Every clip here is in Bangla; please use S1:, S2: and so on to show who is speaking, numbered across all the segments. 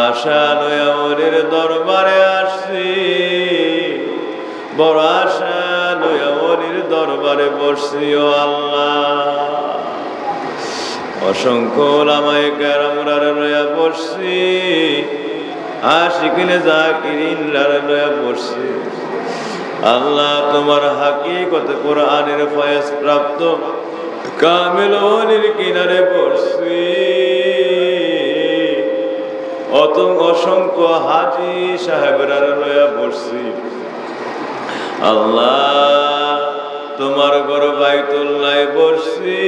S1: আশা লইয়া ওলির দরবারে আসছি, বড় আশা লইয়া ওলির দরবারে বসছি। ও আল্লাহ, অসংখ্য ওলামায়ে কেরামরা লইয়া বসছি, আশিকিনে জাকিরিনরা লইয়া বসছি। আল্লাহ, তোমার হাকিকতে কোরআনের ফয়েজ প্রাপ্ত কামিল ওলির কিনারে বসছি। অসংখ্য হাজী সাহেবরা লইয়া বসছি। আল্লাহ, তোমার ঘর বাইতুল্লাহে বসছি।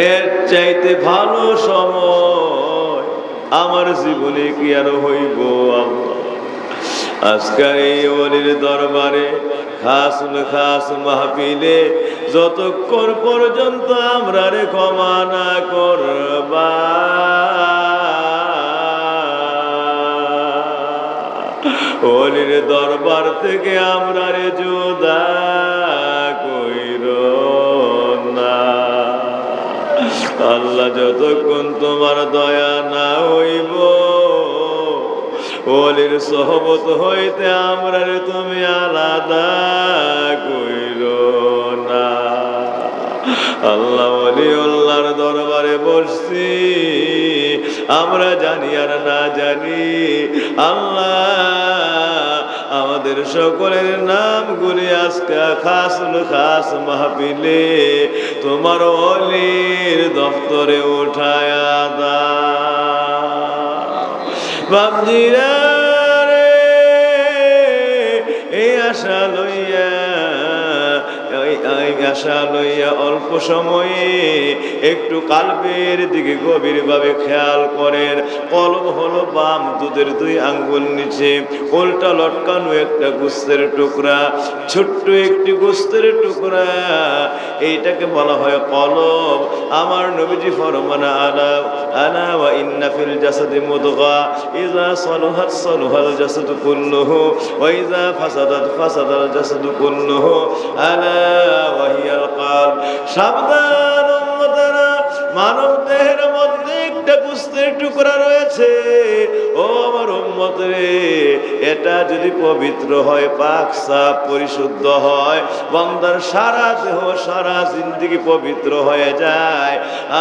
S1: এর চাইতে ভালো সময় আমার জীবনে কি আর হইব? আল্লাহ, আজকের এই ওলির দরবারে খাস মাহফিলে যতক্ষণ পর্যন্ত আমরা রে ক্ষমা না করবা, ওলির দরবার থেকে আমরা রে জুদা কইরো না। আল্লাহ, যতক্ষণ তোমার দয়া না হইব, ওলির সোহবত হইতে আমরা রে তুমি আলাদা কইরো না। আল্লাহ, ওলি আল্লাহর দরবারে বসছি, আমরা জানি আর না জানি। আল্লাহ, আমাদের সকলের নামগুলি আজকে খাস মাহফিলে তোমার ওলির দফতরে উঠায়া দা। বাপজিরা রে, এই আশা লইয়া অল্প সময়ে একটু কালবের দিকে গভীরভাবে খেয়াল করেন। কলম হলো বাম দুধের 2 আঙ্গুল নিচে, উল্টা লটকানো একটা গোস্তের টুকরা, ছোট্ট একটি গোস্তের টুকরা, এইটাকে বলা হয় কলম। আমার নবীজি ফরমানা আলা ওয়া ইন্না ফিল জাসাদি মুদগা ইযা সালাহাত সালাহাল জাসাদু কুল্লুহু ওয়া ইযা ফাসাদাত ফাসাদাল জাসাদু কুল্লুহু আলা ওয়া হিয়াল কলব। সাবধান উম্মতেরা, মানব দেহের মধ্যে একটা গোস্তের টুকরা রয়েছে। ও আমার উম্মত রে, এটা যদি পবিত্র হয়, পাক সাফ পরিশুদ্ধ হয়, বান্দার সারা দেহ সারা জিন্দেগি পবিত্র হয়ে যায়।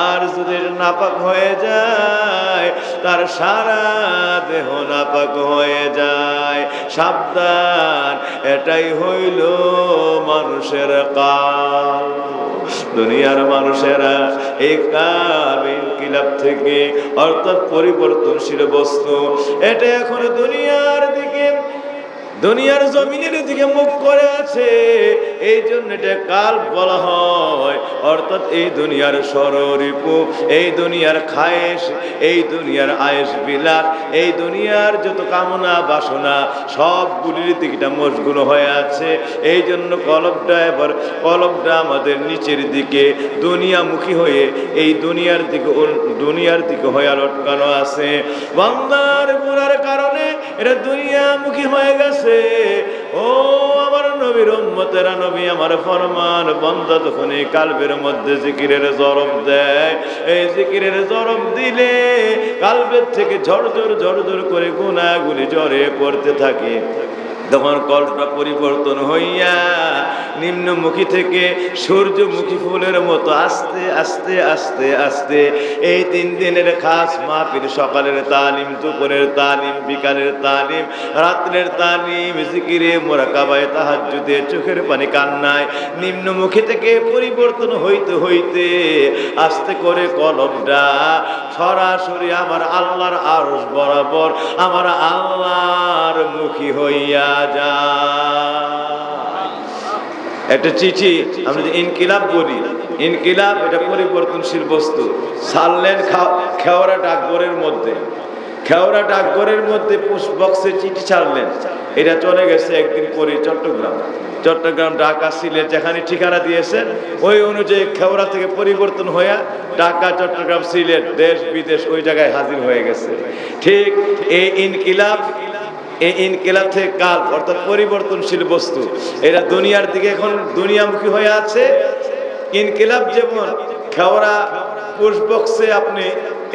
S1: আর যদি নাপাক হয়ে যায়, তার সারা দেহ নাপাক হয়ে যায়। সাবধান, এটাই হইল মানুষের কাল। দুনিয়ার মানুষেরা এই কাল ইনকিলাব থেকে, অর্থাৎ পরিবর্তনশীল বস্তু, এটা এখন দুনিয়ার জমিনের দিকে মুখ করে আছে। এই জন্য এটা কাল বলা হয়। অর্থাৎ এই দুনিয়ার সররিপু, এই দুনিয়ার খায়েশ, এই দুনিয়ার আয়েশ বিলাস, এই দুনিয়ার যত কামনা বাসনা সবগুলির দিকটা মশগুল হয়ে আছে। এই জন্য কলবটা আমাদের নিচের দিকে দুনিয়ামুখী হয়ে এই দুনিয়ার দিকে হয়ে লটকানো আছে। বান্দার গুনার কারণে এটা দুনিয়ামুখী হয়ে গেছে। ও আমার নবীর উম্মতেরা, নবী আমার ফরমান, বান্দা যখন এই কালবের মধ্যে জিকিরের জরব দেয়, এই জিকিরের জরব দিলে কালবের থেকে ঝরঝর করে গুনাহগুলি ঝরে পড়তে থাকে। তখন কল্পটা পরিবর্তন হইয়া নিম্নমুখী থেকে সূর্যমুখী ফুলের মতো আস্তে আস্তে আস্তে আস্তে এই 3 দিনের খাস মাহফিল, সকালের তালিম, দুপুরের তালিম, বিকালের তালিম, রাত্রের তালিম, জিকিরে, মুরাকাবায়, তাহাজ্জুদে, চোখের পানি কান্নায়, নিম্নমুখী থেকে পরিবর্তন হইতে হইতে আস্তে করে কলমটা সরাসরি আমার আল্লাহর আরশ বরাবর আমার আল্লাহর মুখী হইয়া যায়। একটা চিঠি আমরা যে ইনকিলাব বলি, ইনকিলাব এটা পরিবর্তনশীল বস্তু। ছাড়লেন খেওড়া ডাকঘরের মধ্যে পুস্ট বক্সে চিঠি ছাড়লেন, এটা চলে গেছে একদিন পরে চট্টগ্রাম, ঢাকা, সিলেট, যেখানে ঠিকানা দিয়েছেন ওই অনুযায়ী খেওড়া থেকে পরিবর্তন হইয়া ঢাকা, চট্টগ্রাম, সিলেট, দেশ বিদেশ ওই জায়গায় হাজির হয়ে গেছে। ঠিক এই ইনকিলাব থেকে কাল, অর্থাৎ পরিবর্তনশীল বস্তু, এরা দুনিয়ার দিকে এখন দুনিয়ামুখী হয়ে আছে। ইনকিলাব যেমন খেওড়া পুস্ট বক্সে আপনি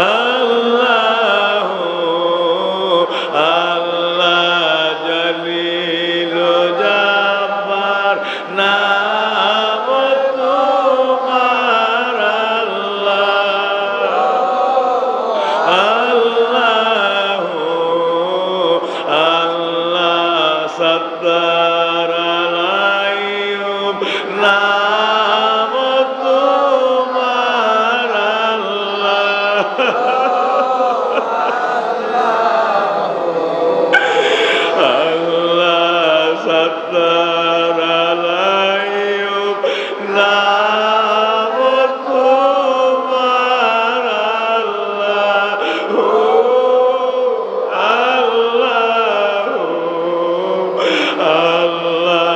S1: আল্লাহ আল্লাহ জলিল জব্বার নাম তোমার আল্লাহ আল্লাহ আল্লাহ সত্তার আলাইয়ুব নাম তোমার আল্লাহ আল্লাহ সত্তার আলাইয়ুব নাম তোমার আল্লাহ আল্লাহ আল্লাহ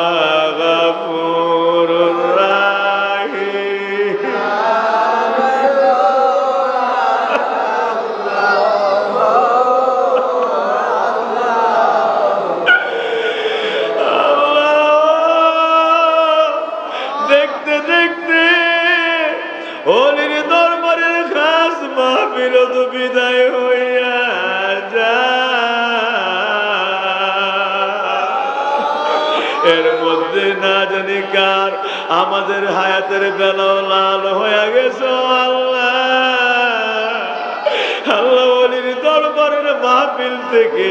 S1: গফুরুর রাহিম দেখতে দেখতে হোলির দরবারের খাস মাহফিল তো বিদায় হইয়া যায়। এর মধ্যে না জানি কার আমাদের হায়াতের বেলাও লাল হয়ে গেছে। আল্লাহ আল্লাহ ওলির দরবারের মাহফিল থেকে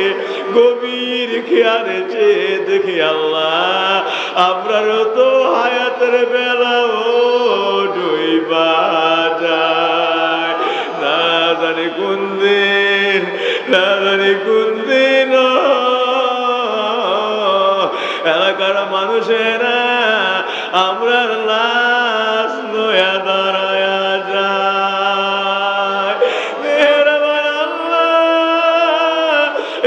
S1: গভীর খেয়ালে চেয়ে দেখি আল্লাহ আমরারও তো হায়াতের বেলাও ডুইবা যায়। না জানি কোন দিন না জানি কোন দিন এলাকার মানুষেরা আমরার লাশ নয়া দাঁড়ায়া যায়। মেহেরবান আল্লাহ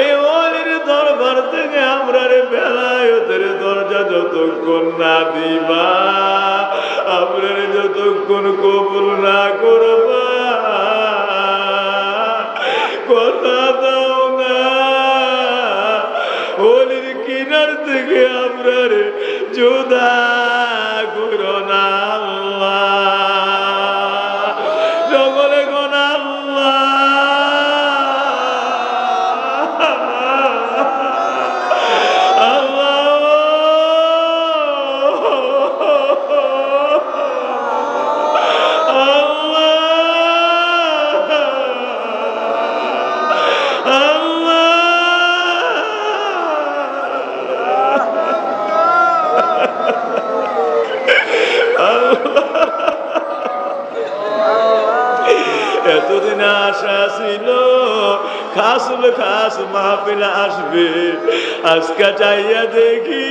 S1: এই ওলির দরবার থেকে আমরার বেলায়েতের দরজা যতক্ষণ না দিবা আমরার যতক্ষণ কবুল না করবা কথা দাও না ওলির কিনার থেকে আমরার জুদা করো না আল্লাহ। সকলে কোন আল্লাহ এতদিন আশা ছিল খাসুল খাস মাহফিল আসবে, আজকে চাইয়া দেখি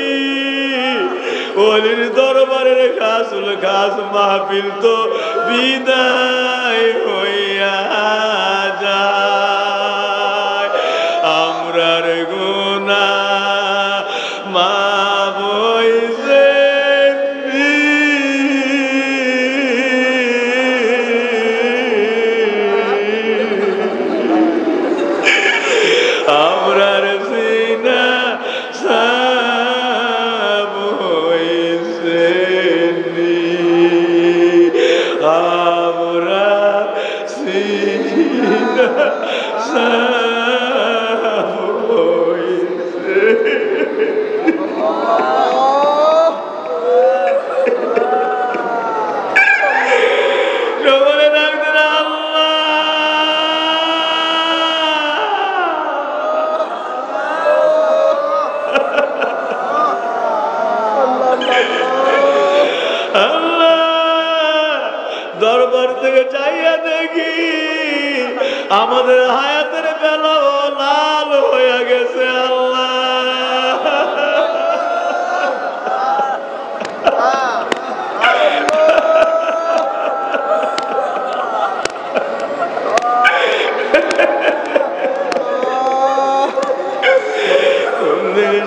S1: ওলির দরবারের খাসুল খাস মাহফিল তো বিদায় হইয়া যায়। আমরার গুনাহ মাফ হইছে আমরার সিনা সাব হইছে আমরার সিনা সাব হইছে। সকলে ডাকতেন দরবার থেকে চাইয়া দেখি আমাদের হায়াতের বেলাও লাল হয়ে গেছে। আল্লাহ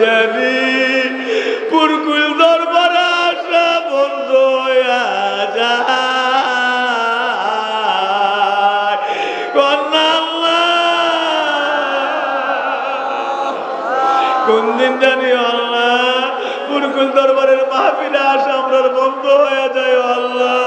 S1: জানি পুরকুল দরবার আসা বন্ধ হইয়া যায়। কোন দিন জানি আল্লাহ পুরকুল দরবারের মাহফিলে আসা আমরা বন্ধ হয়ে যায়। আল্লাহ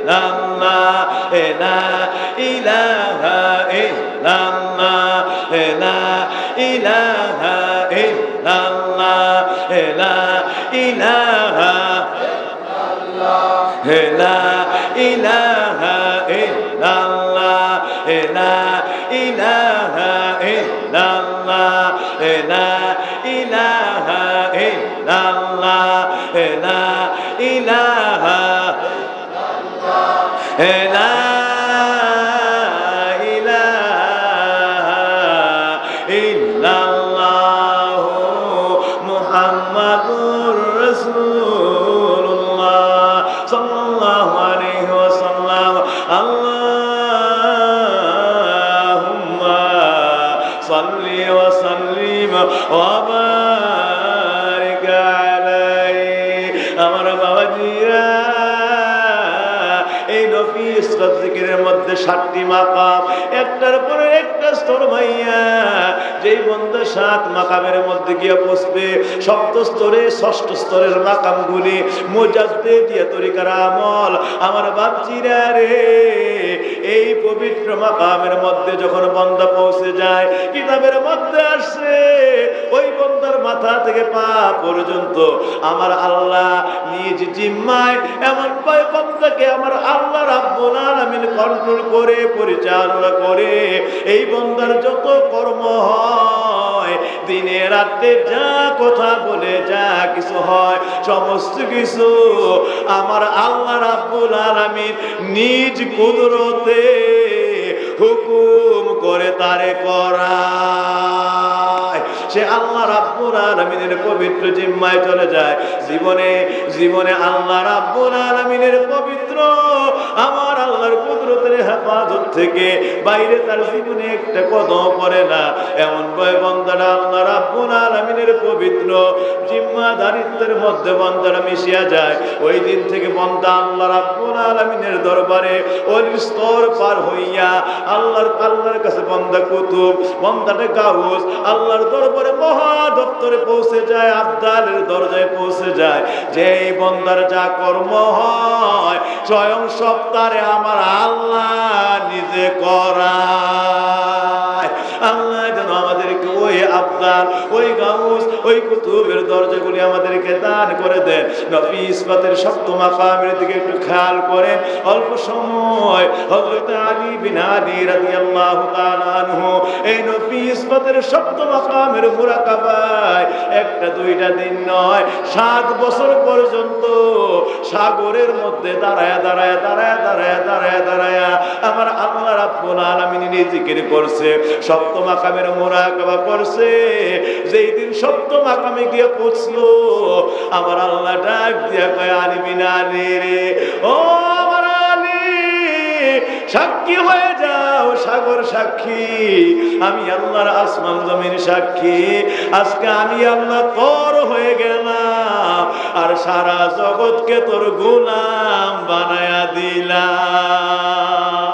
S1: ইল্লাল্লাহ লা ইলাহা ইল্লাল্লাহ লা ইলাহা ইল্লাল্লাহ লা ইলাহা লা ইলাহা ইল্লাল্লাহ লা ইলাহা ইল্লাল্লাহ লা ইলাহা ইল্লাল্লাহ লা ইলাহা লা ইলাহা ইল্লাল্লাহ মুহাম্মাদুর রাসূলুল্লাহ সাল্লাল্লাহু আলাইহি ওয়াসাল্লাম আল্লাহুম্মা সাল্লি ওয়া সাল্লিম ওয়া বারিক আলাইহি। আমার বাবাজিরা, এই নফিস জিকিরের মধ্যে 7টি মাকাম, একটার পরে একটা স্তর ভাইয়া। যেই বন্ধা 7 মাকামের মধ্যে গিয়ে বসবে, 7ম স্তরে 6ষ্ঠ স্তরের মাকামগুলি মুজাদ্দিদিয়া তরিকার আমল। আমার বাপজিরা রে, এই পবিত্র মাকামের মধ্যে যখন বন্দা পৌঁছে যায়, কিতাবের মধ্যে আসে ওই বন্দার মাথা থেকে পা পর্যন্ত আমার আল্লাহ নিজ জিম্মায় এমন পায় বন্দাকে আমার আল্লাহ রাব্বুল আলামিন কন্ট্রোল করে, পরিচালনা করে। এই বন্দার যত কর্ম হয়, দিনে রাতে যা কথা বলে যা কিছু হয়, সমস্ত কিছু আমার আল্লাহ রাব্বুল আলামিন নিজ কুদরতে হুকুম করে তারে করায়। সে আল্লাহ রাব্বুল আলামিনের পবিত্র জিম্মায় চলে যায়। জীবনে আল্লাহ রাব্বুল আলামিনের পবিত্র আমার আল্লাহর কুদরতের হেফাজত থেকে বাইরে তার জীবনে একটা কদম পড়ে না। এমন ভয় বন্দারা আল্লাহ রাব্বুল আলামিনের পবিত্র জিম্মাদারিত্বের মধ্যে বন্দারা মিশিয়া যায়। ওই দিন থেকে বন্দা আল্লাহ রাব্বুল আলামিনের দরবারে ওই স্তর পার হইয়া আল্লাহর কাছে বন্দা কুতুব, বন্দাটা গাউস আল্লাহর দরবারে মহা দপ্তরে পৌঁছে যায়, আবদালের দরজায় পৌঁছে যায়। যে বন্দার যা কর্ম হয় স্বয়ং সপ্তাহে আমার আল্লাহ নিজে করায়। আল্লাহ যেন আমাদেরকে ওই আবদাল, ওই গাউস, ওই কুতুবের দরজাগুলি আমাদেরকে দান করে দেন। নবী ইসবাতের 7ম মাকামের দিকে একটু খেয়াল করেন। অল্প সময় হযরত আলী বিন আলী রাদিয়াল্লাহু তাআলা আনহু এই নবী ইসবাতের 7ম মাকামের মুরাকাবায় একটা দুইটা দিন নয়, 7 বছর পর্যন্ত সাগরের মধ্যে দাঁড়ায়া আমার আল্লাহ রাব্বুল আলামিন জিকির করছে, 7ম মাকামের মুরাকাবা করছে। যেই দিন 7ম মাকামে গিয়ে পৌঁছলো, আমার আল্লাহ ডাক দিয়া কয়, আলী বিন আলী রে, ও আমার আলী, সাক্ষী হয়ে যাও, সাগর সাক্ষী, আমি আল্লাহর আসমান জমিন সাক্ষী। আজকে আমি আল্লাহ তোর হয়ে গেলাম আর সারা জগৎকে তোর গোলাম বানায়া দিলাম।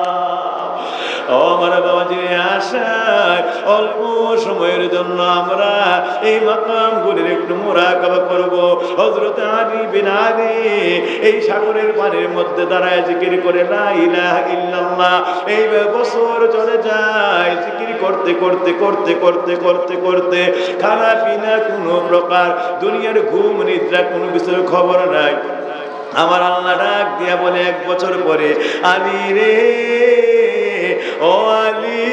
S1: আমার বাবাজি আশায় অল্প সময়ের জন্য আমরা এই মাকামগুলির একটু মুরাকাবা করব। হযরত আলী বিন আলী এই সাগরের পানির মধ্যে দাঁড়ায় জিকির করে লা ইলাহা ইল্লাল্লাহ। এই বছর চলে যায় জিকির করতে করতে করতে করতে করতে করতে খানা পিনা কোনো প্রকার, দুনিয়ার ঘুম নিদ্রা কোনো কিছুর খবর নাই। আমার আল্লাহ ডাক দিয়া বলে 1 বছর পরে, আলী রে, ও আলী,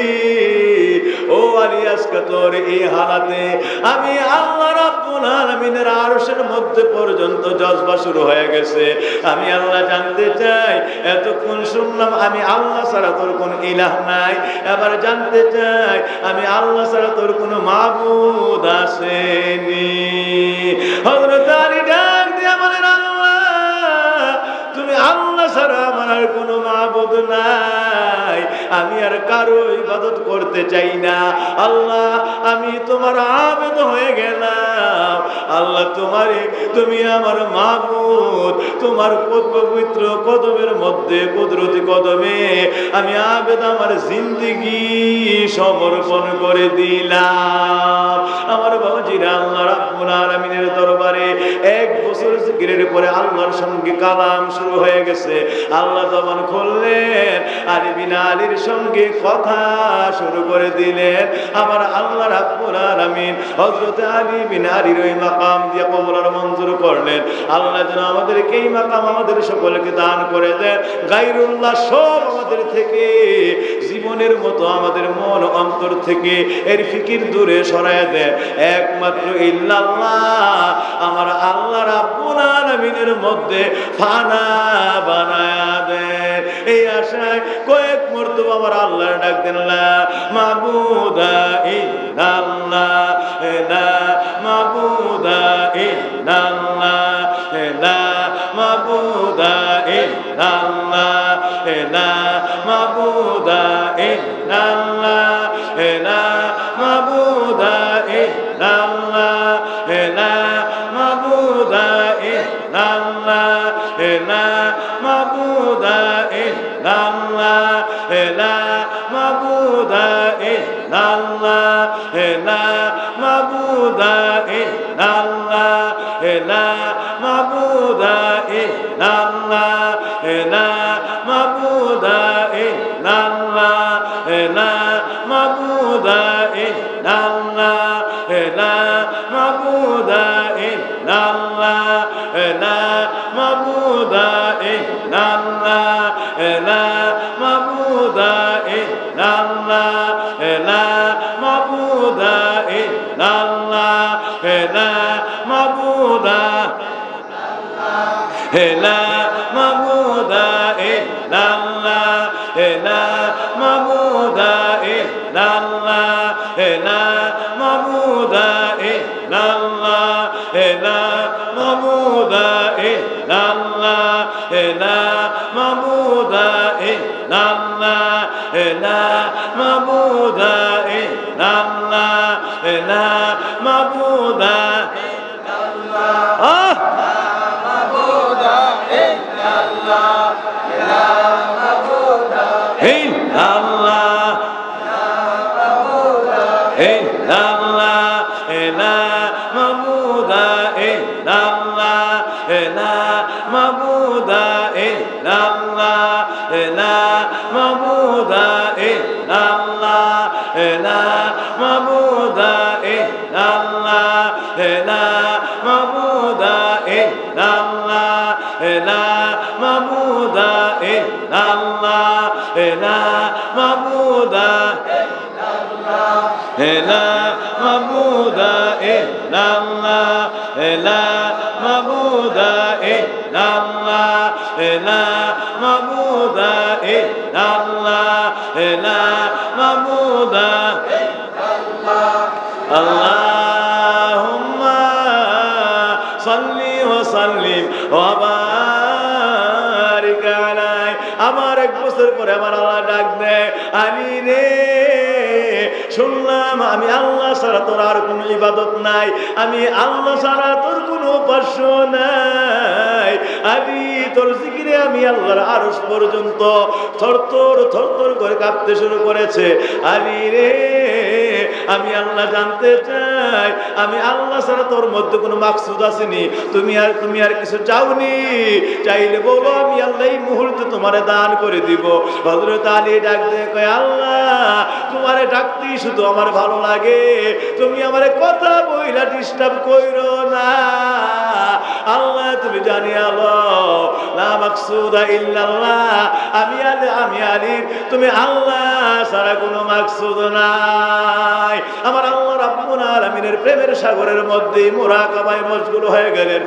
S1: ও আলী, আজকে তোর এই হালাতে আমি আল্লাহ রাব্বুল আলামিনের আরশের মধ্যে পর্যন্ত জজবা শুরু হয়ে গেছে। আমি আল্লাহ জানতে চাই, এতক্ষণ শুনলাম আমি আল্লাহ ছাড়া তোর কোনো ইলাহ নাই, এবার জানতে চাই আমি আল্লাহ ছাড়া তোর কোনো মাবুদ আসেনি। হযরত আলী ডাক দিয়া বলেন, আল্লাহ, তুমি আল্লাহ ছাড়া আমার আর কোনো মাবুদ নাই। আমি আর কারো ইবাদত করতে চাই না। আল্লাহ আমি তোমার আবেদ হয়ে গেলাম। আল্লাহ তুমি আমার মাবুদ, তোমার পবিত্র কদমের মধ্যে কুদরতি কদমে আমি আবেদ আমার জিন্দেগি সমর্পণ করে দিলাম। আমার বাবাজিরা, আল্লাহ রাব্বুল আলামিনের দরবারে 1 বছর জিকিরের পরে আল্লাহর সঙ্গে কালাম শুরু হয়ে গেছে। আল্লাহ জবান খুললেন, আলী বিন আলীর সঙ্গে কথা শুরু করে দিলেন। আমার আল্লাহ রাব্বুল আলামিন হযরত আলী বিন আলীর ওই মাকাম দিয়ে কবুল মঞ্জুর করলেন। আল্লাহ যেন আমাদেরকে এই মাকাম আমাদের সকলকে দান করে দেন। গায়রুল্লাহ সব আমাদের থেকে জীবনের মতো আমাদের মন অন্তর থেকে এর ফিকির দূরে সরায় দেয়। একমাত্র ইল্লাল্লাহ আমার আল্লাহ রাব্বুল আলামিনের মধ্যে ফানা বানায়া দেন। এই আশায় কয়েক মর্তবা আমার আল্লাহর ডাক দেন, লা মাবুদা ইল্লাল্লাহ, লা মাবুদা ইল্লাল্লাহ, লা মাবুদা ইল্লাল্লাহ, লা মাবুদা ইল্লাল্লাহ, লা মাবুদা ইল্লাল্লাহ, লা মাবুদা ইল্লাল্লাহ, লা মাবুদা ইল্লাল্লাহ, লা মাবুদা ইল্লাল্লাহ, লা মাবুদা ইল্লাল্লাহ, লা মাবুদা ইল্লাল্লাহ, লা মাবুদা ইল্লাল্লাহ, লা মাবুদা ইল্লাল্লাহ, লা মাবুদা ইল্লাল্লাহ, লা মাবুদা ইল্লাল্লাহ, লা মাবুদা ইল্লাল্লাহ, লা মাবুদা ইল্লাল্লাহ, লা মাবুদা, লা মাবুদা ইল্লাল্লাহ, লা মাবুদা ইল্লাল্লাহ, লা মাবুদা ইল্লাল্লাহ, লা মাবুদা ইল্লাল্লাহ, লা মাবুদা ইল্লাল্লাহ, লা মাবুদা ইল্লাল্লাহ, লা মাবুদা আল্লাহুম্মা সাল্লি ওয়া সাল্লিম ওয়া বারিক আলাইহি। আমার 1 বছর পরে আমার আল্লাহ ডাক দেয়, আলী রে শুনলাম আমি আল্লাহ ছাড়া তোর আর কোনো ইবাদত নাই, আমি আল্লাহ ছাড়া তোর কোনো উপাস্য নাই। আলী তোর জিকিরে আমি আল্লাহর আরশ পর্যন্ত থরথর করে কাঁপতে শুরু করেছে। আলী রে আমি আল্লাহ জানতে চাই, আমি আল্লাহ ছাড়া তোর মধ্যে কোনো মাকসুদ আসেনি, তুমি আর কিছু চাওনি, চাইলে বলো আমি আল্লাহ এই মুহূর্তে তোমারে দান করে দিব। হযরত আলী ডাক দিয়ে কয়, আল্লাহ তোমারে ডাকতেই শুধু আমার ভালো লাগে, তুমি আমারে কথা বইলা ডিস্টার্ব কইরো না। আল্লাহ তুমি জানিয়া লও, লা মাকসুদা ইল্লাল্লাহ, আমি আলী তুমি আল্লাহ ছাড়া কোনো মাকসুদ নাই। আমার আল্লাহ রাব্বুল আলামিন আলামিনের প্রেমের সাগরের মধ্যে মুরাকাবায় মশগুল হয়ে গেলেন।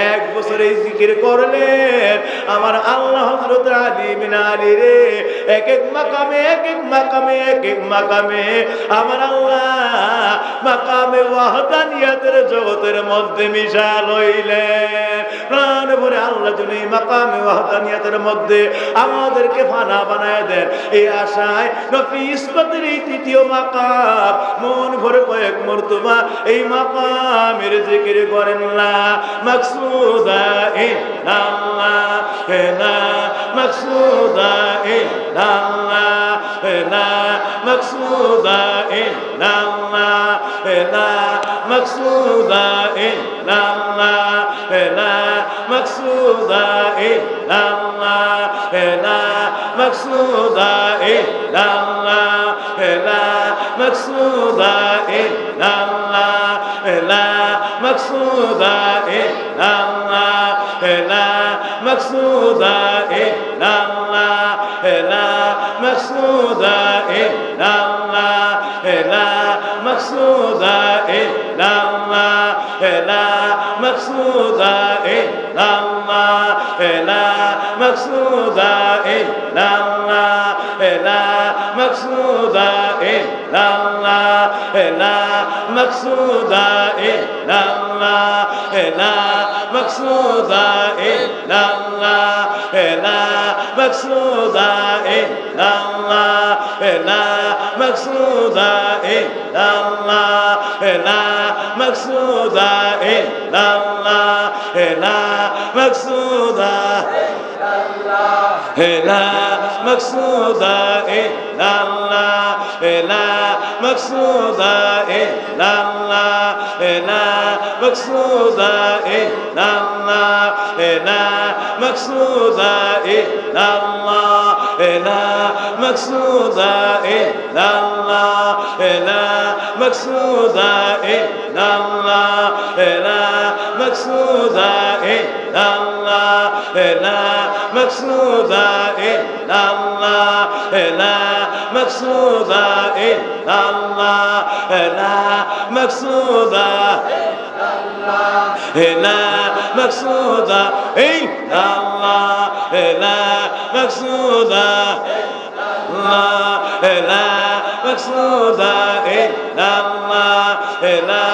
S1: 1 বছর এই জিকির করলেন। আমার আল্লাহ হযরত আলী বিন আলী রে এক এক মাকামে আমার আল্লাহ মাকামে ওয়াহদানিয়াতের জগতের মধ্যে মিশা লইলেন। প্রাণ ভরে আল্লাহ যিনি মাকামে ওয়াহদানিয়াতের মধ্যে আমাদেরকে ফানা বানায় দেন, এই আশায় নবী ইসমাতের এই 3য় মাকাম মন ভরে কয়েক মর্তবা এই মাকামের জিকির করেন না। মাকসুদা ইল্লাল্লাহ হে না, মাকসুদা ইল্লাল্লাহ হে না, মাকসুদা ইল্লাল্লাহ হে না, মাকসুদা ইল্লাল্লাহ হে না, মাকসুদা ইল্লাল্লাহ হে না, মাকসুদা ইল্লাল্লাহ হে না, মাকসুদা ইল্লাল্লাহ হে না, মাকসুদা ইল্লাল্লাহ হে না, মাকসুদা ইল্লাল্লাহ হে না, মাকসুদা ইল্লাল্লাহ হে না, মাকসুদা ইল্লাল্লাহ হে না, মাকসুদা ইল্লাল্লাহ হে না, মাকসুদা ইল্লাল্লাহ হে না, মাকসুদা ইল্লাল্লাহ হে না, মাকসুদা ইল্লাল্লাহ হে না, মাকসুদা ইল্লাল্লাহ হে না, মাকসুদা ইল্লাল্লাহ হে না, মাকসুদা ইল্লাল্লাহ হে না, মাকসুদা ইল্লাল্লাহ হে না, মাকসুদা হে না, মাকসুদা ইল্লাল্লাহ হে না, মাকসুদা ইল্লাল্লাহ হে না, মাকসুদা ইল্লাল্লাহ হে না, মাকসুদা ইল্লাল্লাহ হে না, মাকসুদা ইল্লাল্লাহ হে না, মাকসুদা ইল্লাল্লাহ হে না, মাকসুদা ইল্লাল্লাহ হে না, মাকসুদা ইল্লাল্লাহ হে না, মাকসুদা ইল্লাল্লাহ হে না, মাকসুদা হে না, মাকসুদা ইল্লাল্লাহ হে না, মাকসুদা হে না, মাকসুদা ইল্লাল্লাহ হে না,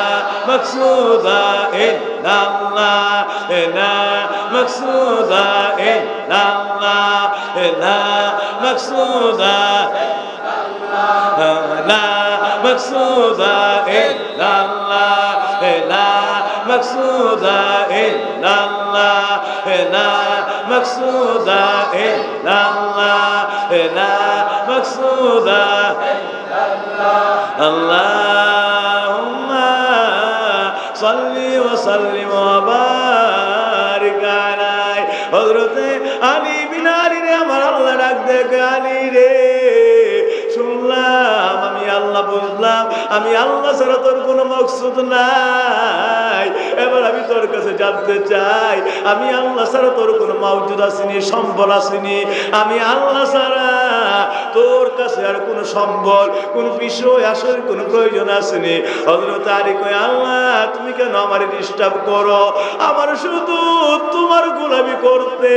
S1: মাকসুদা ইল্লাল্লাহ হে না, মাকসুদা ইল্লাল্লাহ হে না, মাকসুদা না, মাকসুদা ইল্লাল্লাহ হে না, মাকসুদা ইল্লাল্লাহ হে না, মাকসুদা ইল্লাল্লাহ হে না, মাকসুদা আল্লাহুম্মা সাল্লি ওয়া সাল্লিম ওয়া বারিক আলাইহি। হযরতে আলী বিন আলী রে আমার আল্লাহ ডাক দেখে, আলী রে শুনলাম, আমি আল্লাহ বুঝলাম, আমি আল্লাহ ছাড়া তোর কোনো মকসুদ নাই। এবার আমি তোর কাছে জানতে চাই, আমি আল্লাহ ছাড়া তোর কোনো মাওজুদ আসেনি, সম্বল আসেনি, আমি আল্লাহ ছাড়া তোর কাছে আর কোনো সম্বল, কোনো বিষয় আসলে কোনো প্রয়োজন আসেনি। হযরত আলী কয়, আল্লাহ তুমি কেন আমার ডিস্টার্ব করো? আমার শুধু তোমার গোলামি করতে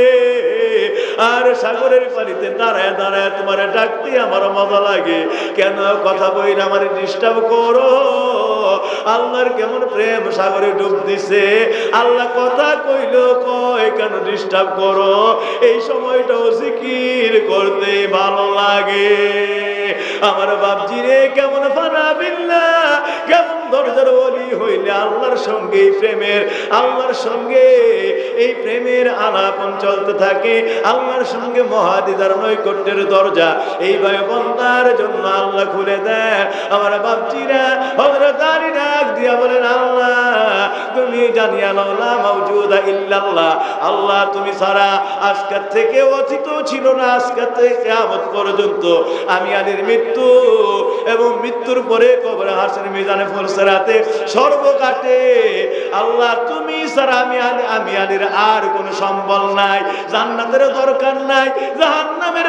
S1: আর সাগরের পানিতে দাঁড়ায় দাঁড়ায় তোমার ডাকতে আমার মজা লাগে, কেন কথা বই আমার ডিস্টার্ব করো? আল্লাহর কেমন প্রেম সাগরে ডুব দিছে, আল্লাহ কথা কইল কয় কেন ডিস্টার্ব করো? এই সময়টাও জিকির করতে ভালো লাগে। আমার বাপজি রে কেমন ফানা বিল্লাহ, কেমন দরজার ওলি হইলে আল্লাহর সঙ্গে এই প্রেমের, আল্লাহর সঙ্গে এই প্রেমের আলাপন চলতে থাকে, আল্লাহর সঙ্গে মহাদিদার নৈকট্যের দরজা এইভাবে বন্দার জন্য আল্লাহ খুলে দেন। আমার বাপজিরা হযরত আলী ডাক দিয়া বলেন, আল্লাহ তুমি জানিয়া লাউলা মাওজুদা ইল্লাল্লাহ, আল্লাহ তুমি ছাড়া আজকের থেকে অতীত ছিল না, আজকের থেকে কিয়ামত পর্যন্ত আমি আলীর মৃত্যু এবং মৃত্যুর পরে কবরে হাসরের মিজানে ফুলসিরাতে সর্বকাটে আল্লাহ তুমি ছাড়া আমি আলীর আর কোনো সম্বল নাই, জান্নাতের দরকার নাই, জাহান্নামের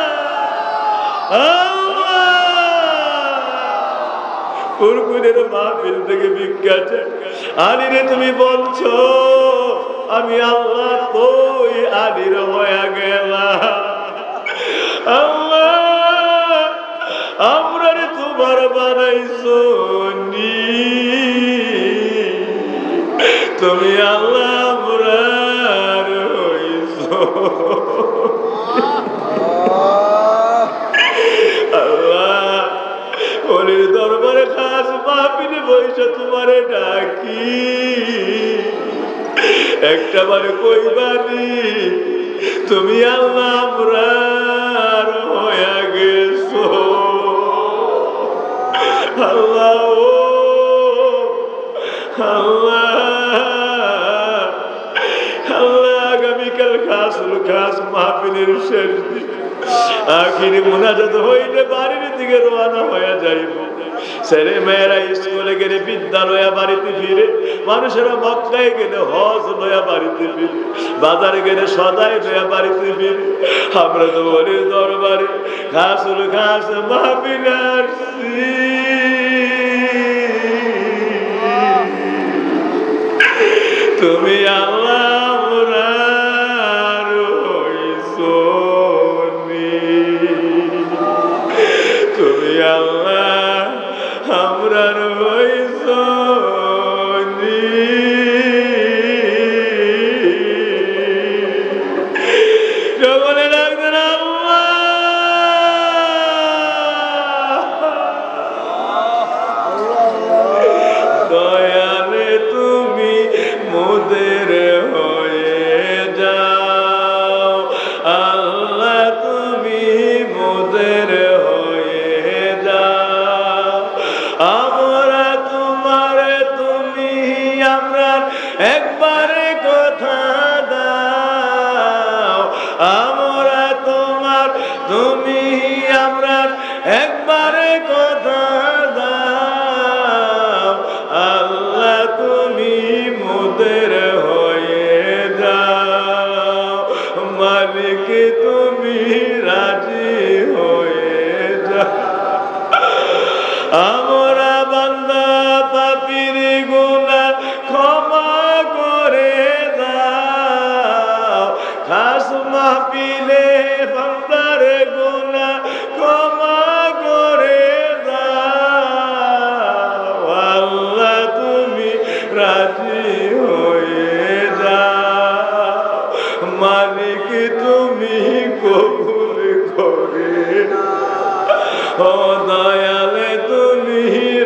S1: কুরকুরের মাহফিল থেকে ভিক্ষা চাই। আলীরে তুমি বলছো আমি আল্লাহ কই আলীর হয়ে গেলাম। আল্লাহ আমরা রে তোমার বানাইছো নি, তুমি আল্লাহ আমরার হইছো। আল্লাহ ওলির দরবারে খাস মাহফিলে বইসা তোমারে ডাকি, একটা বারে কইবানি তুমি আল্লাহ আমরার হয়ে গেছো। আল্লাহ ও আল্লাহ আল্লাহ আগামীকাল খাস মাহফিলের শেষ দিন আখিরি মুনাজাত হইলে বাড়ির দিকে রওনা হয়ে যাইব। ছেলে মেয়েরা স্কুলে গেলে বিদ্যালয়ে বাড়িতে ফিরে, মানুষেরা মক্কায় গেলে হজ লয়া বাড়িতে ফিরে, বাজারে গেলে সদাই লয়া বাড়িতে ফিরে। আমরা তো ওলির দরবারে খাস মাহফিলে আসছি। তুমি আল্লাহ আমরার হইছো নি, তুমি আল্লাহ আমরার হইছো নি। সকলে ডাকতেন আল্লাহ। দয়ালে তুমি মোদের হয়ে যাও, আল্লাহ তুমি মোদের হয়ে যাও। আমরা তোমার তুমি আমরা একবারে কথা দাও, আমরা তোমার তুমি আমরা একবারে কথা দাও। আল্লাহ তুমি মোদের হয়ে যাও, মালিক তুমি রাজি হয়ে যাও। আমরা বান্দা পাপীর গুনাহ ক্ষমা করে দাও, খাস মাহফিলে বান্দার গুনাহ ক্ষমা করে দাও। আল্লাহ তুমি রাজি হয়ে যাও, মালিক তুমি কবুল করে ও দয়ালে তুমি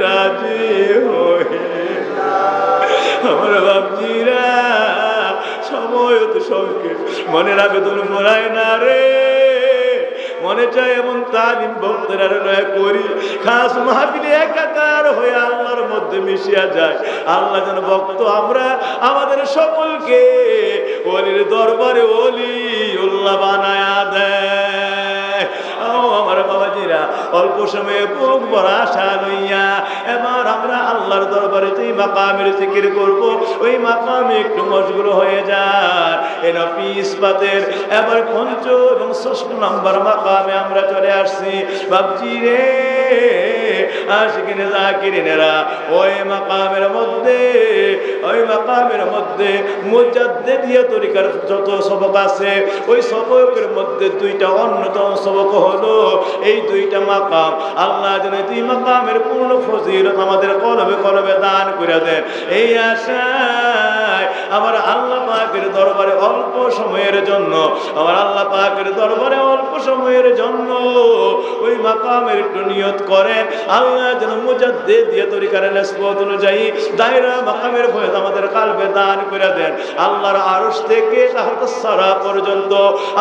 S1: রাজি হয়ে। আমরা বাপজিরা সময় তো সংক্ষেপ, মনের আবেদন মরায় না রে। মনে চায় এমন তালিম ভক্তরা করি, খাস মাহফিলে একাকার হয়ে আল্লাহর মধ্যে মিশিয়া যায়। আল্লাহ যেন ভক্ত আমরা আমাদের সকলকে ওলির দরবারে ওলি উল্লাহ বানায়া দেয়। আমার বাবাজিরা অল্প সময়ে বুক ভরা আশা লইয়া এবার আমরা আল্লাহর দরবারে যেই মাকামের জিকির করব, ওই মাকামে একটু মশগুল হয়ে যায়। এনফি ইসবাতের এবার ৫ম এবং ৬ষ্ঠ নম্বর মাকামে আমরা চলে আসছি। বাবজি রে আশিকিনে জাকিরিনেরা ওই মাকামের মধ্যে মুজাদ্দিদিয়া তরিকার যত সবক আছে, ওই সবকের মধ্যে দুইটা অন্যতম সবক হলো এই দুইটা মাকাম। আল্লাহ যেন দুই মাকামের পূর্ণ ফজিলত আমাদের কলবে কলবে দান করে দেন, এই আশায় আমার আল্লাহ পাকের দরবারে অল্প সময়ের জন্য ওই মাকামের একটু নিয়ত করেন। আল্লাহ যেন মুজাদ্দিদিয়া তরিকার নিসবত অনুযায়ী দায়রা মাকামের ফয়েজ আমাদের কালবে দান করে দেন। আল্লাহর আরশ থেকে তাহতাস সারা পর্যন্ত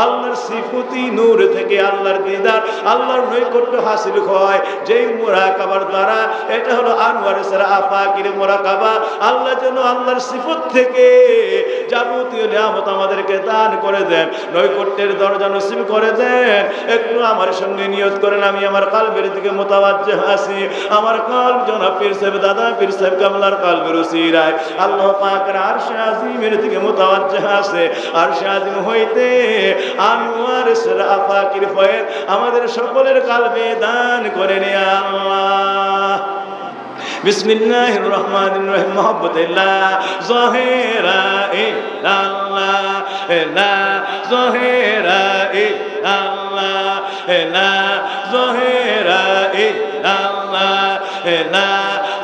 S1: আল্লাহর সিফতি নূর থেকে আল্লাহর দিদার, আল্লাহর নৈকট্য হাসিল হয় যেই মুরাকাবার দ্বারা। এটা হলো আনোয়ারে সারা আফাকির মুরাকাবা। আল্লাহ যেন আল্লাহর সিফত থেকে যাবতীয় নিয়ামত আমাদেরকে দান করে দেন, নৈকট্যের দরজা নসিব করে দেন। একটু আমার সঙ্গে নিয়ত করেন, আমি আমার কালবের দিকে মোতাওয়াজ্জিহ আছি। আমার কালব জনাব পীর সাহেব দাদা পীর সাহেব কামলার কালবের উসিলায় আল্লাহ পাকের আরশে আজিমের দিকে মোতাওয়াজ্জিহ আছে। আরশে আজিম হইতে আনোয়ারে সারা আফাকির ফয়েজ আমাদের সকলের কালবে দান করে নিয়া আল্লাহ। বিসমিল্লাহির রহমানির রহিম মুহাব্বতিল্লাহ যাহিরা ইল্লাল্লাহ লা যাহিরা ইল্লাল্লাহ লা যাহিরা ইল্লাল্লাহ লা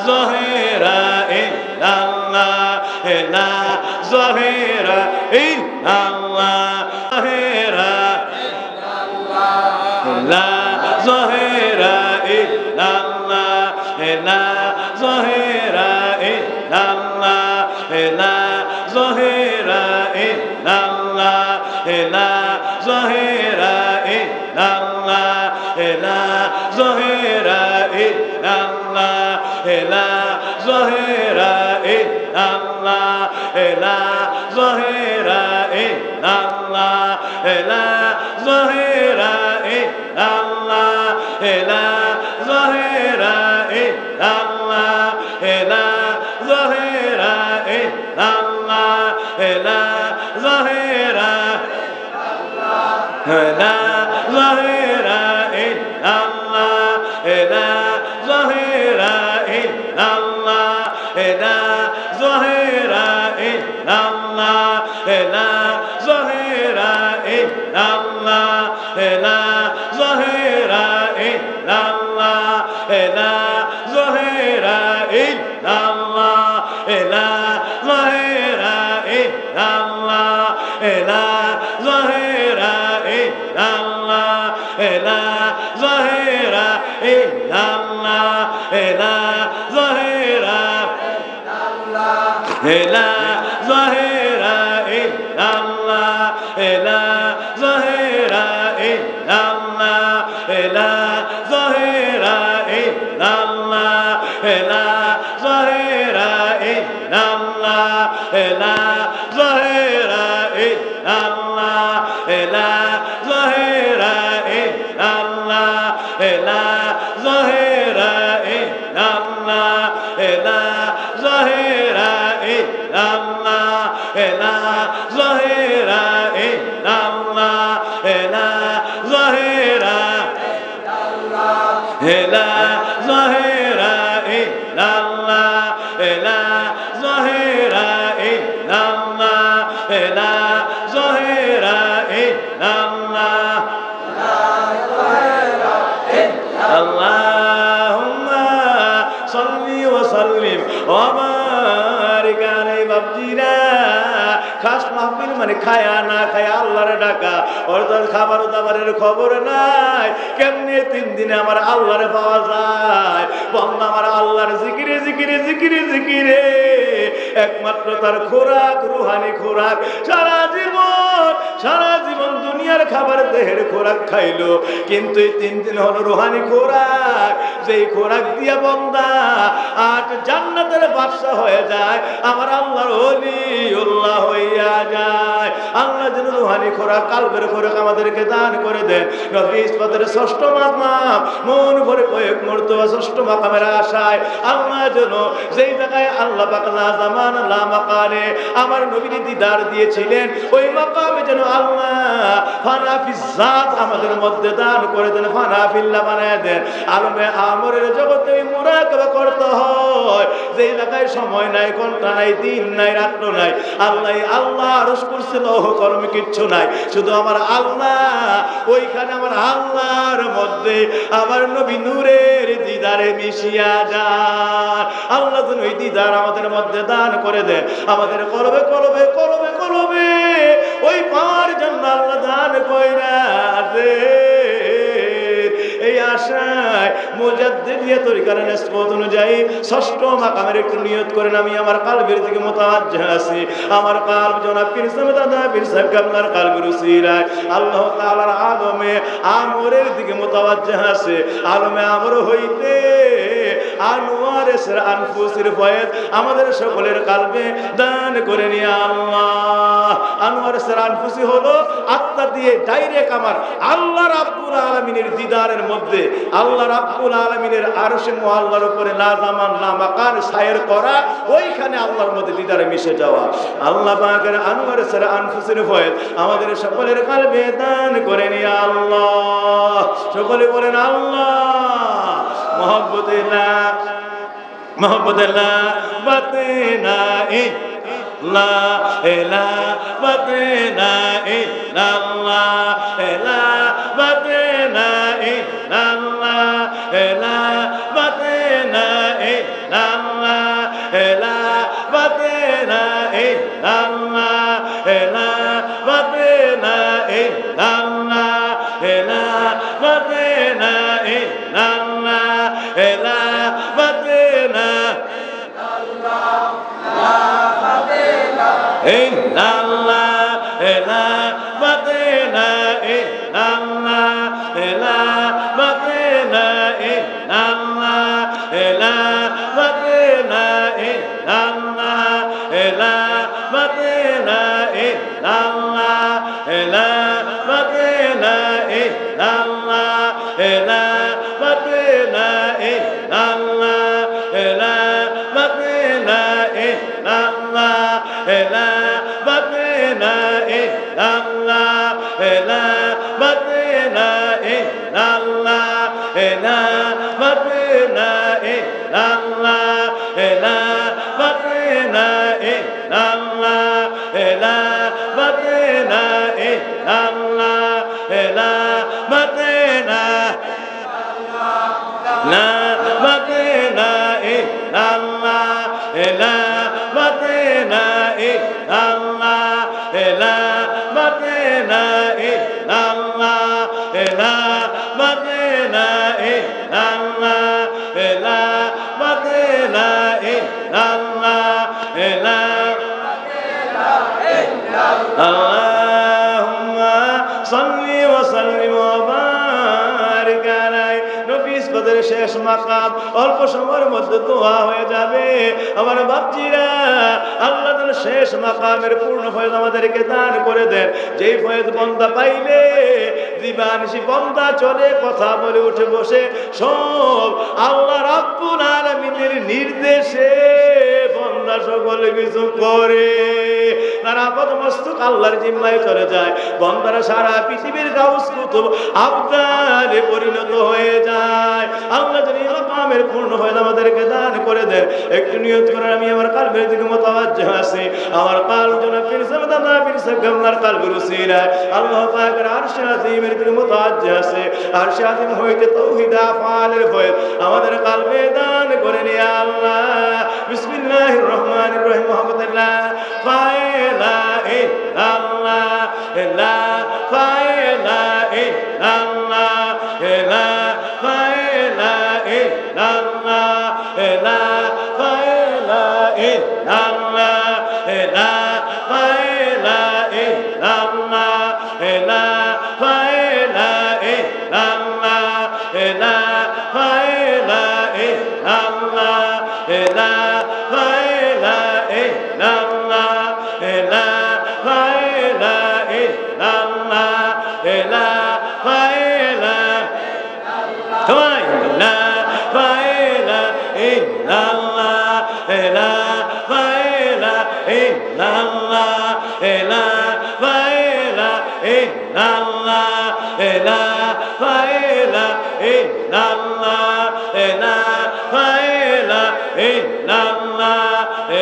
S1: যাহিরা ইল্লাল্লাহ লা যাহিরা ইল্লাল্লাহ যাহিরা লা যাহিরা ইল্লাল্লাহ লা যাহিরা ইল্লাল্লাহ লা যাহিরা ইল্লাল্লাহ লা যাহিরা ইল্লাল্লাহ লা যাহিরা ইল্লাল্লাহ লা যাহিরা ইল্লাল্লাহ লা যাহিরা ইল্লাল্লাহ লা যাহিরা ইল্লাল্লাহ লা যাহিরা ইল্লাল্লাহ লা যাহিরা ইল্লাল্লাহ লা যাহিরা لا ظاهر إلا الله لا ظاهر إلا الله لا ظاهر إلا الله لا ظاهر إلا الله لا ظاهر إلا الله لا ظاهر إلا الله لا ظاهر إلا الله لا ظاهر الله لا ظاهر إلا الله لا ظاهر لا ظاهر إلا الله لا ظاهر إلا الله لا ظاهر إلا الله لا ظاهر إلا الله لا ظاهر إلا الله لا ظاهر إلا الله لا ظاهر إلا الله لا ظاهر إلا الله لا ظاهر إلا الله لا ظاهر لا ظاهر إلا الله لا ظاهر إلا الله لا ظاهر إلا الله اللهم صل وسلم وبارك عليه বাবজিরা খাস মাহফিল মানে খায়া না খায়া আল্লাহর ডাকা অর্থাৎ খাবার দাবারের খবর নাই কেমনে 3 দিনে আমার আল্লাহরে পাওয়া যায় বান্দা আমার আল্লাহর জিকিরে জিকিরে জিকিরে জিকিরে একমাত্র তার খোরাক রূহানি খোরাক সারা জীবন দুনিয়ার খাবার দেহের খোরাক খাইলো কিন্তু এই 3 দিন হলো রূহানি খোরাক যেই খোরাক দিয়া বান্দা আর জান্নাতের বাদশা হয়ে যায় আমার আল্লাহর ওলিউল্লাহ হইয়া যায় আল্লাহ যেন রূহানি খোরাক কালবের খোরাক আমাদেরকে দান করে দেন নবী ইসমাতের ষষ্ঠ মাকাম মন ভরে কয়েক মর্তবা ষষ্ঠ মাকামের আশায় আল্লাহ যেন যেই জায়গায় আল্লাহ পাক লা জামান লা মাকানে আমার নবীর দিদার দিয়েছিলেন ওই মাকামে যেন আল্লাহ ফানা ফিজ জাত আমাদের মধ্যে দান করে দেন ফানা ফিল্লাহ বানায় দেন আলমে আমরের জগতে মুরাকাবা করতে হয় যেই জায়গায় সময় নাই ঘন্টা নাই দিন নাই রাত্র নাই আল্লাহ আরশ কুরসি লৌহ কলম কিচ্ছু নাই শুধু আমার আল্লাহ ওইখানে আমার আল্লাহর মধ্যে আমার নবী নূরের দিদারে মিশিয়া যায় আল্লাহ যেন ওই দিদার আমাদের মধ্যে দান করে দেন আমাদের কলবে কলবে কলবে কলবে ওই পাওয়ার জন্য আল্লাহ দান কইরা দে এই আশায় মুজাদ্দিদিয়া তরিকার নিসবত অনুযায়ী ষষ্ঠ মাকামের একটু নিয়ত করেন আমি আমার কালবের দিকে মুতাওয়াজ্জিহ আছি আমার কালব জনাব পীর সাহেব দাদা পীর সাহেব কামলার কালবের উসিলায় আল্লাহ তাআলার আলমে আমরের দিকে মুতাওয়াজ্জিহ আছে আলমে আমর হইতে আনোয়ারে সর আনফুসির ফয়েজ আমাদের সকলের কালবে দান করে নি আল্লাহ আনোয়ারে সর আনফুসি হলো আত্মা দিয়ে ডাইরেক্ট আমার আল্লাহ রাব্বুল আলামিনের দিদারের মধ্যে আল্লাহ রাব্বুল আলামিনের আরশে মুআল্লার উপরে লা জামান লা মাকান সায়ের করা ওইখানে আল্লাহর মধ্যে দিদারে মিশে যাওয়া আল্লাহ পাকের আনোয়ারে সর আনফুসির ফয়েজ আমাদের সকলের কালবে দান করে নি আল্লাহ সকলে বলেন আল্লাহ মুহাব্বতে লা मोहब्बत ला बतना ला ला बतना ला ला बतना ला ला बतना ला ला बतना ला ला बतना ला ला बतना ला ला बतना শেষ মাকাম অল্প সময়ের মধ্যে দোয়া হয়ে যাবে। আমার বাপজিরা, আল্লাহ যেন শেষ মাকামের পূর্ণ ফয়েজ আমাদেরকে দান করে দেন। যেই ফয়েজ বন্দা পাইলে দিবানিশি বন্দা চলে কথা বলে উঠে বসে সব আল্লাহ রাব্বুল আলামিনের নির্দেশে বন্দা সকল কিছু করে। তারা পদমস্তক আল্লাহর জিম্মায় চলে যায়। বন্দারা সারা পৃথিবীর গাউস কুতুব আবদারে পরিণত হয়ে যায়। আল্লাহ যেন এই মাকামের পূর্ণ ফয়েজ আমাদেরকে দান করে দেন। একটু নিয়ত করে আমি আমার কালবের দিকে মুতাওয়াজ্জিহ আছি। আমার কালব যেন পীর সাহেব দাদা পীর সাহেব গামলার কালবের উসিলায় আল্লাহ পাকের আরশে আজিমের দিকে মুতাওয়াজ্জিহ আছে। আরশে আজিম হইতে তাওহীদ আফআলের ফয়েজ আমাদের কালবে দান করে নিয়ে আল্লাহ। বিসমিল্লাহির রহমানির রহিম। মুহাম্মাদুল্লাহ ফায়লা ইল্লাল্লাহ লা ফায়লা ইল্লাল্লাহ লা ফায়লা ইল্লাল্লাহ লা ফায়লা ইল্লাল্লাহ লা ফায়লা ইল্লাল্লাহ লা ফায়লা ইল্লাল্লাহ লা ফায়লা ইল্লাল্লাহ লা ফায়লা ইল্লাল্লাহ লা ফায়লা ইল্লাল্লাহ লা ফায়লা সবাই লা ফায়লা ইল্লাল্লাহ লা ফায়লা ইল্লাল্লাহ লা ফায়লা ইল্লাল্লাহ লা ফায়লা ইল্লাল্লাহ লা ফায়লা ইল্লাল্লাহ লা ফায়লা ইল্লাল্লাহ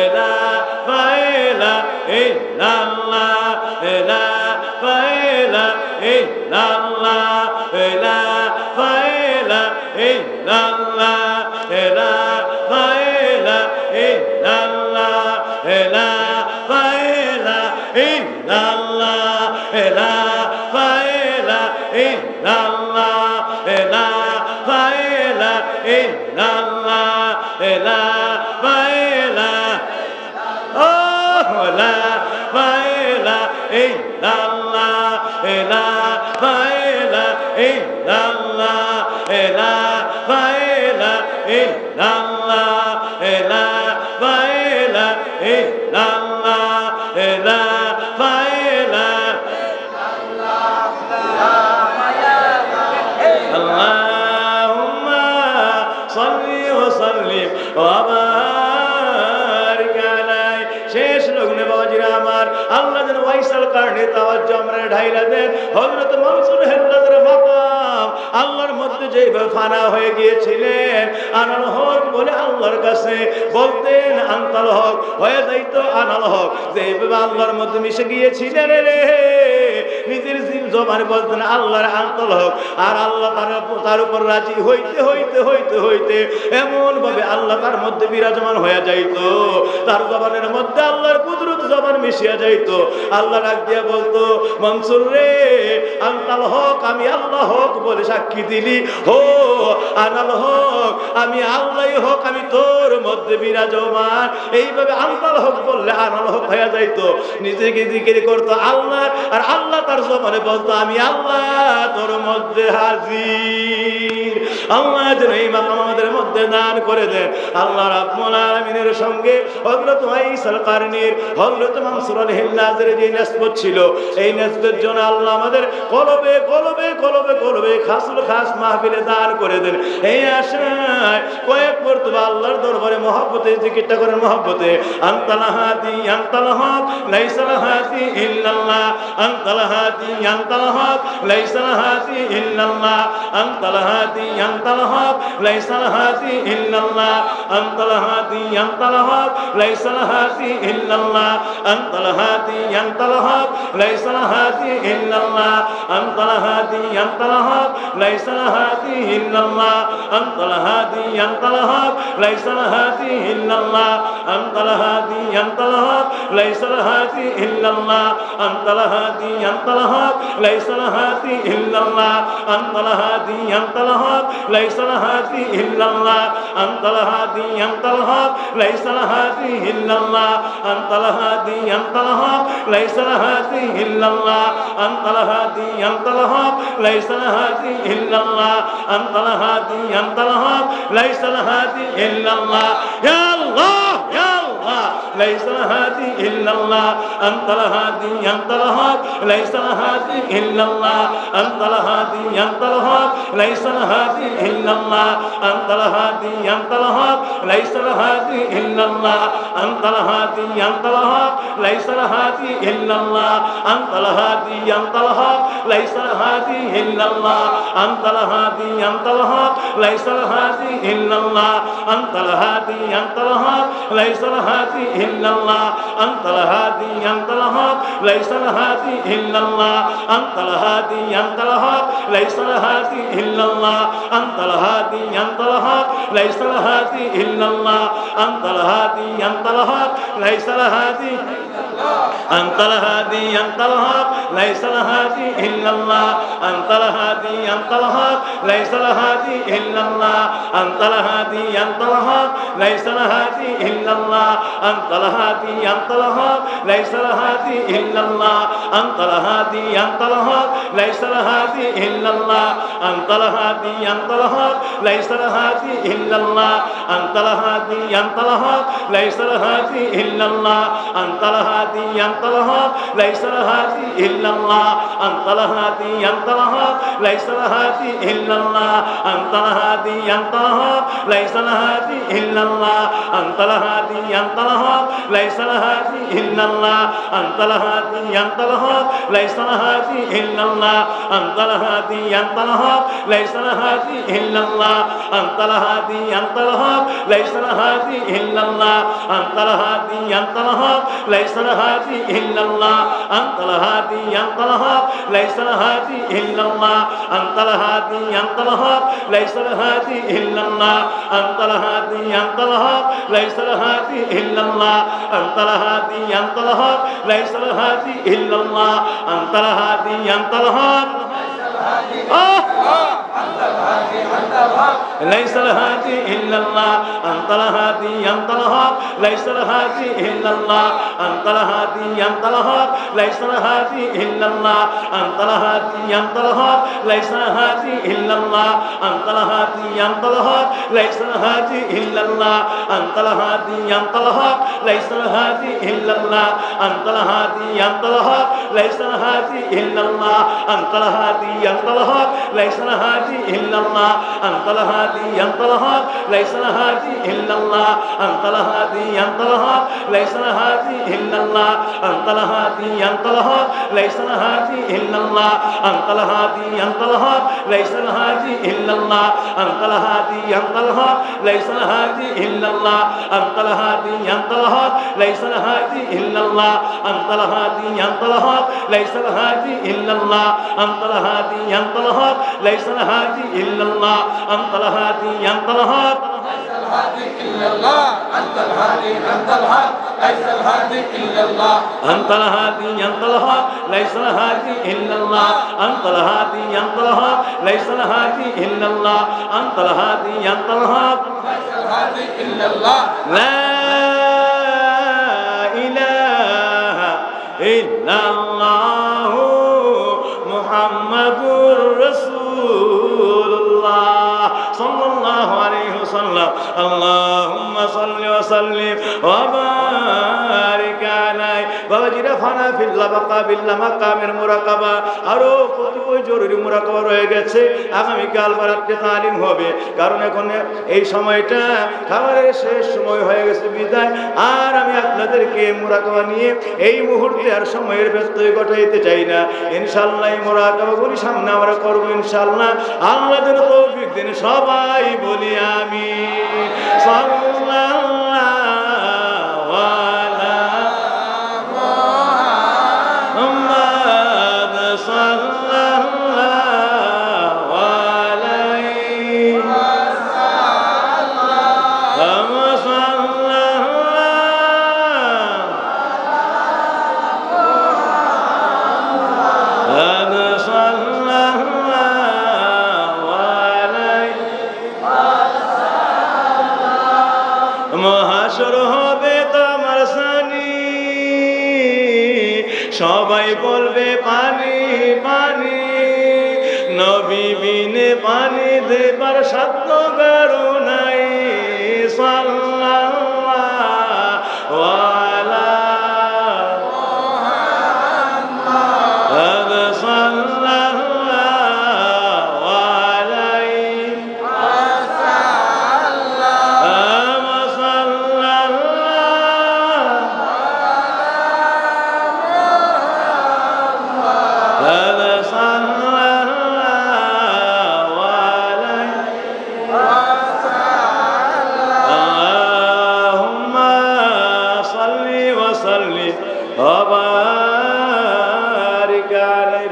S1: লা ফায়লা ইল্লাল্লাহ লা ফায়লা ইল্লাল্লাহ লা ফায়লা ইল্লাল্লাহ লা ফায়লা ইল্লাল্লাহ লা ফায়লা ইল্লাল্লাহ লা ফায়লা ইল্লাল্লাহ লা ফায়লা লা ফায়লা ইল্লাল্লাহ লা ফায়লা ইল্লাল্লাহ লা ফায়লা ইল্লাল্লাহ লা ফায়লা ইল্লাল্লাহ লা ফায়লা আল্লাহুম্মা সাল্লি ওয়া সাল্লিম ওয়া বারিক আলাইহি। শেষ লগ্নে বাবাজিরা আমার আল্লাহ যেন ওয়াইসাল কারণে তাওয়াজ্জু আমরা ঢাইলা দেন। হযরত মানসুর হেল্লাদের মাকাম আল্লাহর মধ্যে যেভাবে ফানা হয়ে গিয়েছিলেন, আনাল হক বলে আল্লাহর কাছে বলতেন আনতাল হক, হয়ে যাইতো আনাল হক। যেভাবে আল্লাহর মধ্যে মিশে গিয়েছিলেন রে, নিজের জবানে বলতেন আল্লাহর আনতাল হক, আর আল্লাহ তার উপর রাজি হইতে হইতে হইতে হইতে এমন ভাবে আল্লাহ তার মধ্যে বিরাজমান হয়ে যাইতো, তার জবানের মধ্যে আল্লাহর কুদরত জবান মিশিয়া যাইতো। আল্লাহ ডাক দিয়া বলতো, মনসুর রে আনতাল হক, আমি আল্লাহ হক বলে সাক্ষী দিলি, হো আনাল হক, আমি আল্লাহই হক, আমি তোর মধ্যে বিরাজমান। এইভাবে আনতাল হক বললে আনাল হক হয়ে যাইতো। নিজেকে জিকির করতো আল্লাহ, আর আল্লাহ তার জবানে বলতো আমি আল্লাহ তোর মধ্যে হাজির। আল্লাহ যেন এই মাকাম আমাদের মধ্যে দান করে দেন। আল্লাহ রাব্বুল আলামিনের সঙ্গে হযরত ঈসা কারণীর, হযরত মানসুর আল-হিল্লাজের যে নিসবত ছিল, এই নিসবতের জন্য আল্লাহ আমাদের কলবে কলবে কলবে কলবে খাসুল খাস মাহফিলে দান করে দেন। এই আশায় কয়েক মরতবা আল্লাহর দরবারে মহব্বতে জিকিরটা করেন, মহব্বতে আনতাল হাদি আনতাল হক লাইসাল হাদি ইল্লাল্লাহ, আনতাল হাদি আনতাল হক লাইসাল হাদি ইল্লাল্লাহ, আনতাল হাদি আনতাল হক লাইসাল হাদি ইল্লাল্লাহ, আনতাল হাদি আনতাল হক লাইসাল হাদি ইল্লাল্লাহ, আনতাল হাদি আনতাল হক লাইসাল হাদি ইল্লাল্লাহ, আনতাল হাদি আনতাল হক লাইসাল হাদি ইল্লাল্লাহ, আনতাল হাদি আনতাল হক লাইসাল হাদি ইল্লাল্লাহ, আনতাল হাদি আনতাল হক লাইসাল হাদি ইল্লাল্লাহ, আনতাল হাদি আনতাল হক লাইসাল হাদি ইল্লাল্লাহ, আনতাল হাদি আনতাল হক লাইসাল হাদি ইল্লাল্লাহ, আনতাল হাদি আনতাল হক লাইসাল হাদি ইল্লাল্লাহ, আনতাল হাদি আনতাল হক লাইসাল হাদি ইল্লাল্লাহ, আনতাল হাদি আনতাল হক লাইসাল হাদি ইল্লাল্লাহ, আনতাল হাদি আনতাল হক লাইসাল হাদি ইল্লাল্লাহ। ইয়া আল্লাহ ইয়া আল্লাহ লাইসাল হাদি ইল্লাল্লাহ, আনতাল হাদি আনতাল হক লাইসাল হাদি ইল্লাল্লাহ, আনতাল হাদি আনতাল হক লাইসাল হাদি ইল্লাল্লাহ, আনতাল হাদি আনতাল হক লাইসাল হাদি ইল্লাল্লাহ, আনতাল হাদি আনতাল হক লাইসাল হাদি ইল্লাল্লাহ, আনতাল হাদি আনতাল হক লাইসাল হাদি ইল্লাল্লাহ, আনতাল হাদি আনতাল হক লাইসাল হাদি ইল্লাল্লাহ, আনতাল হাদি আনতাল হক লাইসাল হাদি ইল্লাল্লাহ, আনতাল হাদি আনতাল হক লাইসাল হাদি ইল্লাল্লাহ, আনতাল হাদি আনতাল হক লাইসাল হাদি ইল্লাল্লাহ, আনতাল হাদি আনতাল হক লাইসাল হাদি ইল্লাল্লাহ, আনতাল হাদি আনতাল হক লাইসাল হাদি আনতাল হাদি আনতাল হক লাইসাল হাদি ইল্লাল্লাহ, আনতাল হাদি আনতাল হক লাইসাল হাদি ইল্লাল্লাহ, আনতাল হাদি আনতাল হক লাইসাল হাদি ইল্লাল্লাহ, আনতাল হাদি আনতাল হক লাইসাল হাদি ইল্লাল্লাহ, আনতাল হাদি আনতাল হক লাইসাল হাদি ইল্লাল্লাহ, আনতাল হাদি আনতাল হক লাইসাল হাদি ইল্লাল্লাহ, আনতাল হাদি আনতাল হক লাইসাল হাদি ইল্লাল্লাহ, আনতাল হাদি আনতাল হক লাইসাল হাদি ইল্লাল্লাহ, আনতাল হাদি আনতাল হক লাইসাল হাদি ইল্লাল্লাহ, আনতাল হাদি আনতাল হক লাইসাল হাদি ইল্লাল্লাহ, আনতাল হাদি আনতাল হক লাইসাল হাদি ইল্লাল্লাহ, আনতাল হাদি আনতাল হক লাইসাল হাদি ইল্লাল্লাহ, আনতাল হাদি আনতাল হক লাইসাল হাদি ইল্লাল্লাহ, আনতাল হাদি আনতাল হক লাইসাল হাদি ইল্লাল্লাহ, আনতাল হাদি আনতাল হক লাইসাল হাদি ইল্লাল্লাহ, আনতাল হাদি আনতাল হক লাইসাল হাদি ইল্লাল্লাহ, আনতাল হাদি আনতাল হক লাইসাল হাদি ইল্লাল্লাহ, আনতাল হাদি আনতাল হক লাইসাল হাদি ইল্লাল্লাহ, আনতাল হাদি আনতাল হক লাইসাল হাদি ইল্লাল্লাহ, আনতাল হাদি আনতাল হক ليس الهادي إلا الله، أنت الهادي أنت الحق، ليس الهادي إلا الله، أنت الهادي أنت الحق، ليس الهادي إلا الله، أنت الهادي أنت الحق، ليس الهادي إلا الله، أنت الهادي أنت الحق، ليس الهادي إلا الله، أنت الهادي أنت الحق، ليس الهادي إلا الله، أنت الهادي أنت الحق، ليس الهادي إلا الله، أنت الهادي أنت الحق، ليس الهادي إلا الله، أنت الهادي الهادي أنت الحق ليس الهادي إلا الله أنت الهادي أنت الحق ليس الهادي إلا الله أنت الهادي أنت الحق ليس الهادي إلا الله أنت الهادي أنت الحق ليس الهادي إلا الله أنت الهادي أنت الحق ليس الهادي إلا الله أنت الهادي أنت الحق ليس الهادي إلا الله أنت الهادي أنت الحق ليس الهادي إلا الله أنت الهادي أنت الحق ليس الهادي إلا الله أنت الهادي أنت الحق أنت الهادي أنت الحق ليس الهادي إلا الله أنت الهادي أنت الحق ليس الهادي إلا الله أنت الهادي أنت الحق ليس الهادي إلا الله أنت الهادي أنت الحق ليس الهادي إلا الله لا إله إلا الله محمد رسول الله صلى الله عليه وسلم اللهم صل وسلم وبارك عليه বাবাজিরা ফানা ফিল্লা বাকা বিল্লা মাকামের মুরাকাবা আরো কতই জরুরি মুরাকাবা রয়ে গেছে আগামীকাল রাতে তালিম হবে কারণ এখন এই সময়টা খাবারের শেষ সময় হয়ে গেছে বিদায় আর আমি আপনাদেরকে মুরাকাবা নিয়ে এই মুহূর্তে আর সময়ের ব্যত্যয় ঘটাইতে চাই না ইনশাআল্লাহ এই মুরাকাবাগুলি সামনে আমরা করব ইনশাআল্লাহ আল্লাহ যেন তৌফিক দেন সবাই বলি আমিন সাল্লাল্লাহু মহাশর হবে তোমার সানি সবাই বলবে পানি পানি নবী বিনে পানি দেবার সাধ্য কারো নাই সাল্লাল্লাহু আলা মুহাম্মদ সাল্লাল্লাহু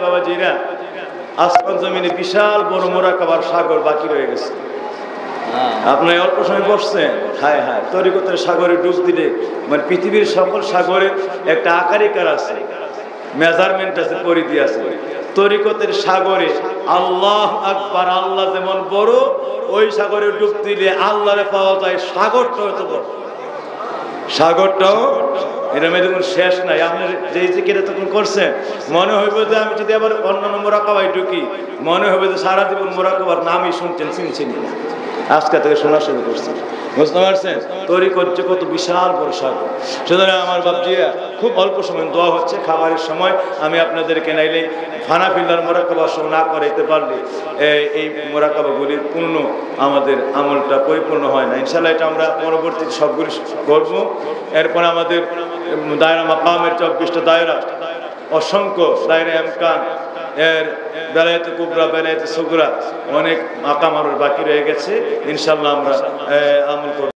S1: বাবাজিরা আসমান জমিনে বিশাল বড় মুরাকাবার সাগর বাকি রয়ে গেছে আপনি অল্প সময় বসছেন হায় হায় তরিকতের সাগরে ডুব দিলে মানে পৃথিবীর সকল সাগরের একটা আকারিকার আছে মেজারমেন্ট আছে পরিধি আছে তরিকতের সাগরে আল্লাহ আকবার আল্লাহ যেমন বড় ওই সাগরে ডুব দিলে আল্লাহরে পাওয়া যায় সাগরটাও এত বড় সাগরটাও এটা মেয়েদের শেষ নাই আপনার যেই জিকিরে তখন করছেন মনে হইবে যে আমি যদি আবার অন্যান্য মোরাকাবায় ঢুকি মনে হবে যে সারা জীবন মোরাকাবার নামই শুনছেন চিনছেন আজকে থেকে শোনা শুরু করছেন বুঝতে পারছেন তরিকত যে কত বিশাল বড় সাগর সুতরাং আমার বাপজিয়া খুব অল্প সময় দোয়া হচ্ছে খাবারের সময় আমি আপনাদেরকে নাইলে ফানা ফিল্লার মোরাকাবা শুরু না করাইতে পারলে এই মোরাকাবাগুলির পূর্ণ আমাদের আমলটা পরিপূর্ণ হয় না ইনশাআল্লাহ এটা আমরা পরবর্তী সবগুলি করব এরপর আমাদের দায়রা মাকামের 24টা দায়রা অসংখ্য দায়রা ইমকান এর বেলায়েতে কুবরা বেলায়েতে সুগরা অনেক মাকাম আরো বাকি রয়ে গেছে ইনশাআল্লাহ আমরা আমল করব